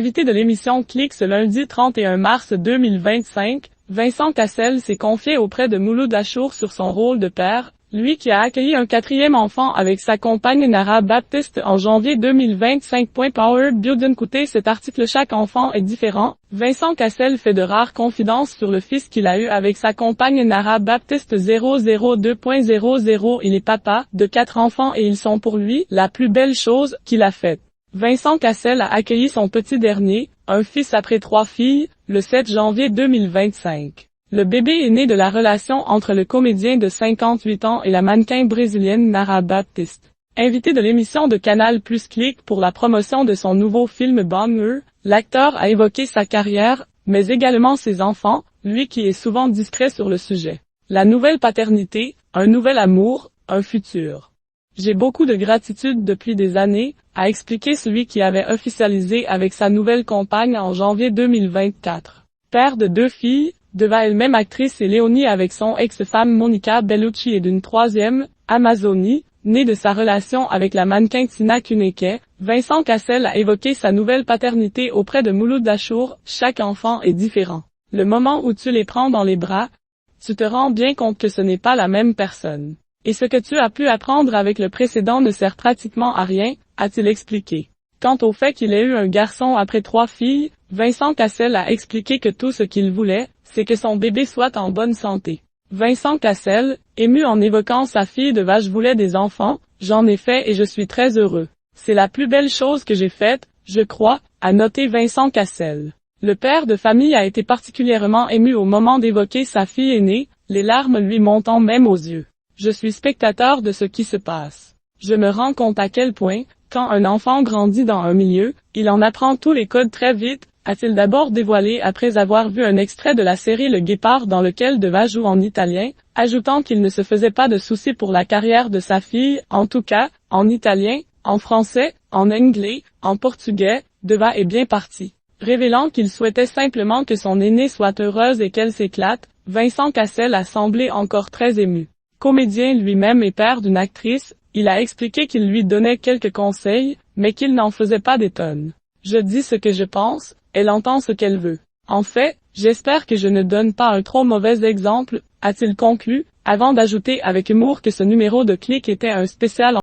Invité de l'émission Click ce lundi 31 mars 2025, Vincent Cassel s'est confié auprès de Mouloud Achour sur son rôle de père, lui qui a accueilli un quatrième enfant avec sa compagne Nara Baptiste en janvier 2025. Power Bio d'un côté cet article chaque enfant est différent. Vincent Cassel fait de rares confidences sur le fils qu'il a eu avec sa compagne Nara Baptiste 002.00. Il est papa de 4 enfants et ils sont pour lui la plus belle chose qu'il a faite. Vincent Cassel a accueilli son petit dernier, un fils après 3 filles, le 7 janvier 2025. Le bébé est né de la relation entre le comédien de 58 ans et la mannequin brésilienne Nara Baptiste. Invité de l'émission de Canal+ Click pour la promotion de son nouveau film Banger, l'acteur a évoqué sa carrière, mais également ses enfants, lui qui est souvent discret sur le sujet. La nouvelle paternité, un nouvel amour, un futur. J'ai beaucoup de gratitude depuis des années, a expliqué celui qui avait officialisé avec sa nouvelle compagne en janvier 2024. Père de 2 filles, devant elle-même actrice et Léonie avec son ex-femme Monica Bellucci et d'une troisième, Amazonie, née de sa relation avec la mannequin Tina Kuneke, Vincent Cassel a évoqué sa nouvelle paternité auprès de Mouloud Achour. Chaque enfant est différent. Le moment où tu les prends dans les bras, tu te rends bien compte que ce n'est pas la même personne. Et ce que tu as pu apprendre avec le précédent ne sert pratiquement à rien, a-t-il expliqué. Quant au fait qu'il ait eu un garçon après 3 filles, Vincent Cassel a expliqué que tout ce qu'il voulait, c'est que son bébé soit en bonne santé. Vincent Cassel, ému en évoquant sa fille de vache voulait des enfants, j'en ai fait et je suis très heureux. C'est la plus belle chose que j'ai faite, je crois, a noté Vincent Cassel. Le père de famille a été particulièrement ému au moment d'évoquer sa fille aînée, les larmes lui montant même aux yeux. Je suis spectateur de ce qui se passe. Je me rends compte à quel point, quand un enfant grandit dans un milieu, il en apprend tous les codes très vite, a-t-il d'abord dévoilé après avoir vu un extrait de la série Le Guépard dans lequel Deva joue en italien, ajoutant qu'il ne se faisait pas de soucis pour la carrière de sa fille, en tout cas, en italien, en français, en anglais, en portugais, Deva est bien parti. Révélant qu'il souhaitait simplement que son aînée soit heureuse et qu'elle s'éclate, Vincent Cassel a semblé encore très ému. Comédien lui-même et père d'une actrice, il a expliqué qu'il lui donnait quelques conseils, mais qu'il n'en faisait pas des tonnes. Je dis ce que je pense, elle entend ce qu'elle veut. En fait, j'espère que je ne donne pas un trop mauvais exemple, a-t-il conclu, avant d'ajouter avec humour que ce numéro de Click était un spécial